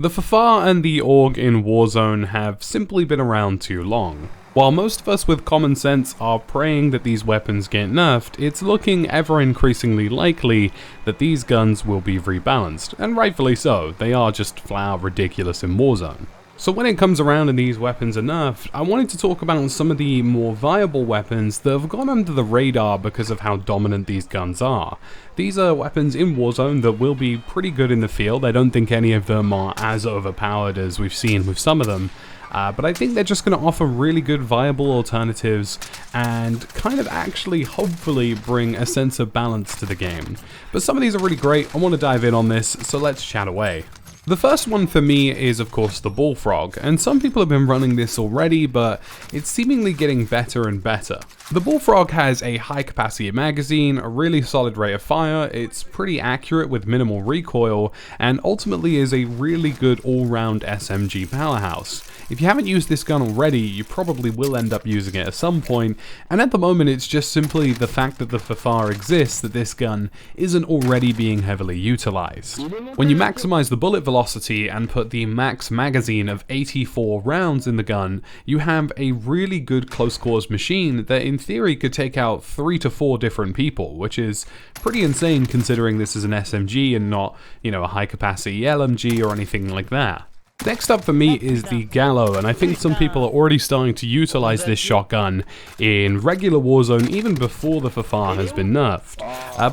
The FFAR and the AUG in Warzone have simply been around too long. While most of us with common sense are praying that these weapons get nerfed, it's looking ever increasingly likely that these guns will be rebalanced, and rightfully so. They are just flat out ridiculous in Warzone. So when it comes around and these weapons are nerfed, I wanted to talk about some of the more viable weapons that have gone under the radar because of how dominant these guns are. These are weapons in Warzone that will be pretty good in the field. I don't think any of them are as overpowered as we've seen with some of them. But I think they're just going to offer really good viable alternatives and kind of actually hopefully bring a sense of balance to the game. But some of these are really great. I want to dive in on this, so let's chat away. The first one for me is of course the Bullfrog, and some people have been running this already, but it's seemingly getting better and better. The Bullfrog has a high capacity magazine, a really solid rate of fire, it's pretty accurate with minimal recoil, and ultimately is a really good all-round SMG powerhouse. If you haven't used this gun already, you probably will end up using it at some point, and at the moment it's just simply the fact that the FFAR exists that this gun isn't already being heavily utilized. When you maximize the bullet velocity and put the max magazine of 84 rounds in the gun, you have a really good close quarters machine that in theory could take out 3 to 4 different people, which is pretty insane considering this is an SMG and not, a high capacity LMG or anything like that. Next up for me is the Gallow, and I think some people are already starting to utilize this shotgun in regular Warzone even before the FFAR has been nerfed.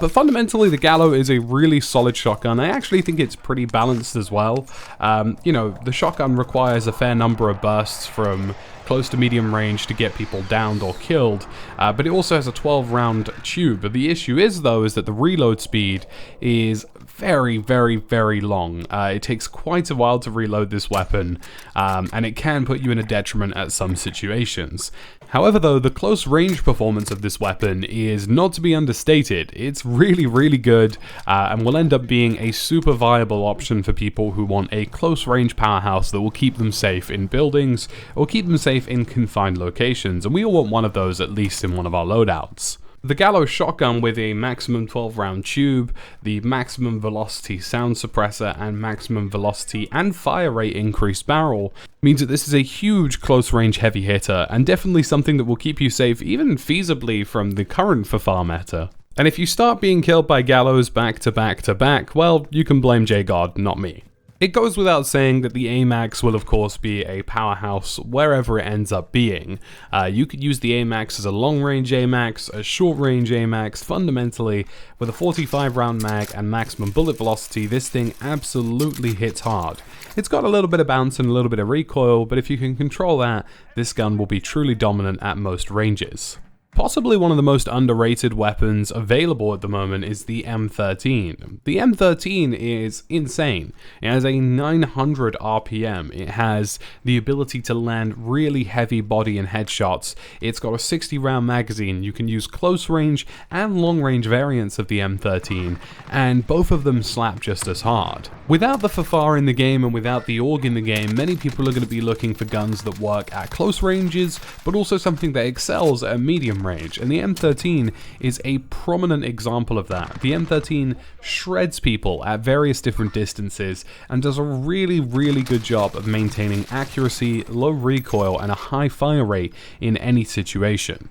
But fundamentally the Gallow is a really solid shotgun. I actually think it's pretty balanced as well. The shotgun requires a fair number of bursts from close to medium range to get people downed or killed, but it also has a 12 round tube. But the issue is though is that the reload speed is very, very, very long. It takes quite a while to reload this weapon, and it can put you in a detriment at some situations. However though, the close range performance of this weapon is not to be understated. It's really, really good, and will end up being a super viable option for people who want a close range powerhouse that will keep them safe in buildings, or keep them safe in confined locations, and we all want one of those at least in one of our loadouts. The Gallow shotgun with a maximum 12 round tube, the maximum velocity sound suppressor, and maximum velocity and fire rate increased barrel means that this is a huge close range heavy hitter, and definitely something that will keep you safe even feasibly from the current FFAR meta. And if you start being killed by Gallows back to back to back, well, you can blame J-God, not me. It goes without saying that the Amax will of course be a powerhouse wherever it ends up being. You could use the Amax as a long range Amax, a short range Amax. Fundamentally, with a 45 round mag and maximum bullet velocity, this thing absolutely hits hard. It's got a little bit of bounce and a little bit of recoil, but if you can control that, this gun will be truly dominant at most ranges. Possibly one of the most underrated weapons available at the moment is the M13. The M13 is insane. It has a 900 RPM. It has the ability to land really heavy body and headshots. It's got a 60 round magazine. You can use close range and long range variants of the M13, and both of them slap just as hard. Without the FFAR in the game and without the AUG in the game, many people are going to be looking for guns that work at close ranges, but also something that excels at medium range, and the M13 is a prominent example of that. The M13 shreds people at various different distances and does a really, really good job of maintaining accuracy, low recoil, and a high fire rate in any situation.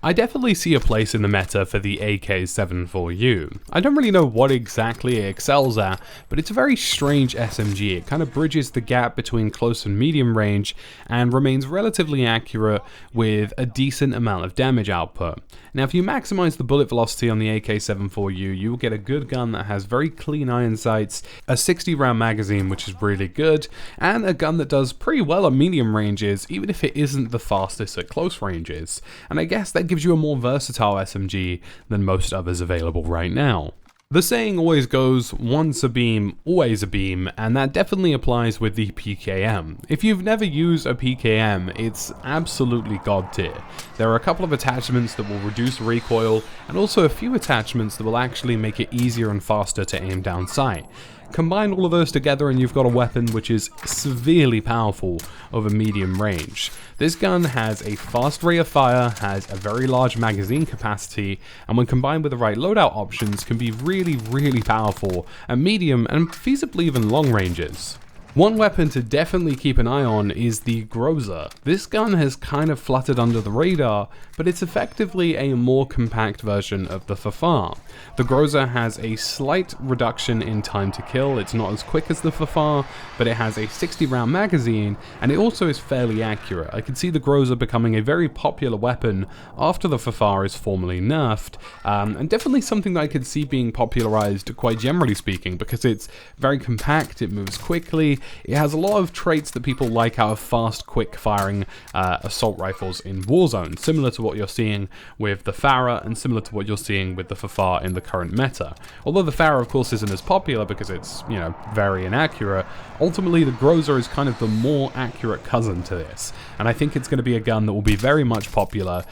I definitely see a place in the meta for the AK-74u. I don't really know what exactly it excels at, but it's a very strange SMG. It kind of bridges the gap between close and medium range and remains relatively accurate with a decent amount of damage output. Now if you maximize the bullet velocity on the AK-74u, you will get a good gun that has very clean iron sights, a 60 round magazine which is really good, and a gun that does pretty well at medium ranges even if it isn't the fastest at close ranges. And I guess that gives you a more versatile SMG than most others available right now. The saying always goes, once a beam, always a beam, and that definitely applies with the PKM. If you've never used a PKM, it's absolutely god tier. There are a couple of attachments that will reduce recoil, and also a few attachments that will actually make it easier and faster to aim down sight. Combine all of those together and you've got a weapon which is severely powerful over medium range. This gun has a fast rate of fire, has a very large magazine capacity, and when combined with the right loadout options can be really, really powerful at medium and feasibly even long ranges. One weapon to definitely keep an eye on is the Groza. This gun has kind of fluttered under the radar, but it's effectively a more compact version of the FFAR. The Groza has a slight reduction in time to kill. It's not as quick as the FFAR, but it has a 60 round magazine, and it also is fairly accurate. I can see the Groza becoming a very popular weapon after the FFAR is formally nerfed, and definitely something that I could see being popularized quite generally speaking, because it's very compact, it moves quickly. It has a lot of traits that people like out of fast, quick-firing assault rifles in Warzone, similar to what you're seeing with the FFAR and similar to what you're seeing with the FFAR in the current meta. Although the FFAR, of course, isn't as popular because it's, you know, very inaccurate, ultimately the Groza is kind of the more accurate cousin to this, and I think it's going to be a gun that will be very much popular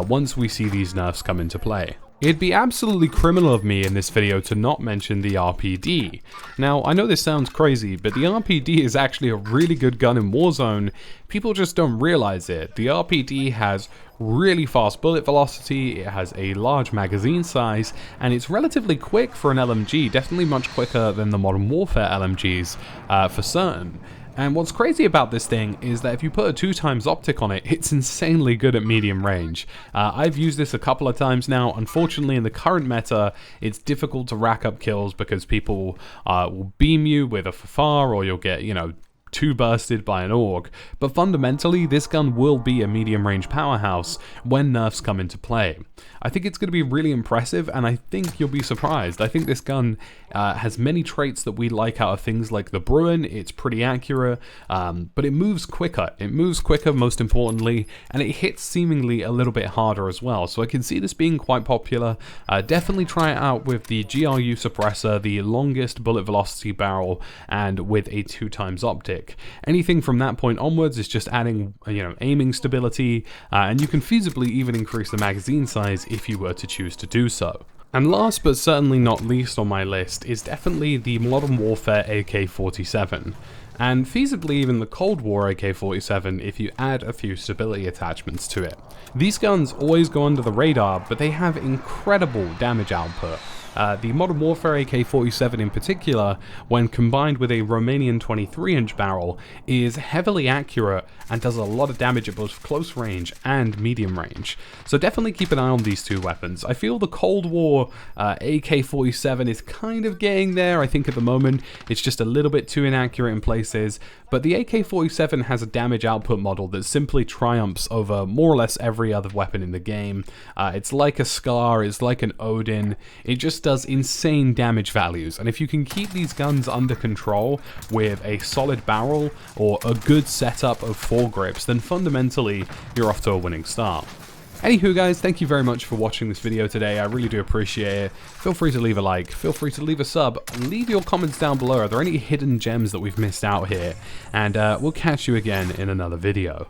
once we see these nerfs come into play. It'd be absolutely criminal of me in this video to not mention the RPD. Now, I know this sounds crazy, but the RPD is actually a really good gun in Warzone. People just don't realize it. The RPD has really fast bullet velocity, it has a large magazine size, and it's relatively quick for an LMG, definitely much quicker than the Modern Warfare LMGs for certain. And what's crazy about this thing is that if you put a 2x optic on it, it's insanely good at medium range. I've used this a couple of times now. Unfortunately, in the current meta, it's difficult to rack up kills because people will beam you with a FFAR, or you'll get, you know, too bursted by an AUG, but fundamentally this gun will be a medium range powerhouse when nerfs come into play. I think it's going to be really impressive, and I think you'll be surprised. I think this gun has many traits that we like out of things like the Bruin. It's pretty accurate, but it moves quicker. It moves quicker, most importantly, and it hits seemingly a little bit harder as well, so I can see this being quite popular. Definitely try it out with the GRU suppressor, the longest bullet velocity barrel, and with a 2x optic. Anything from that point onwards is just adding, you know, aiming stability, and you can feasibly even increase the magazine size if you were to choose to do so. And last but certainly not least on my list is definitely the Modern Warfare AK-47. And feasibly even the Cold War AK-47 if you add a few stability attachments to it. These guns always go under the radar, but they have incredible damage output. The Modern Warfare AK-47 in particular, when combined with a Romanian 23-inch barrel, is heavily accurate and does a lot of damage at both close range and medium range. So definitely keep an eye on these two weapons. I feel the Cold War AK-47 is kind of getting there. I think at the moment it's just a little bit too inaccurate in places, but the AK-47 has a damage output model that simply triumphs over more or less every other weapon in the game. It's like a Scar, it's like an Odin, it just does insane damage values, and if you can keep these guns under control with a solid barrel or a good setup of foregrips, then fundamentally you're off to a winning start. Anywho guys, thank you very much for watching this video today. I really do appreciate it. Feel free to leave a like, feel free to leave a sub, leave your comments down below. Are there any hidden gems that we've missed out here? And we'll catch you again in another video.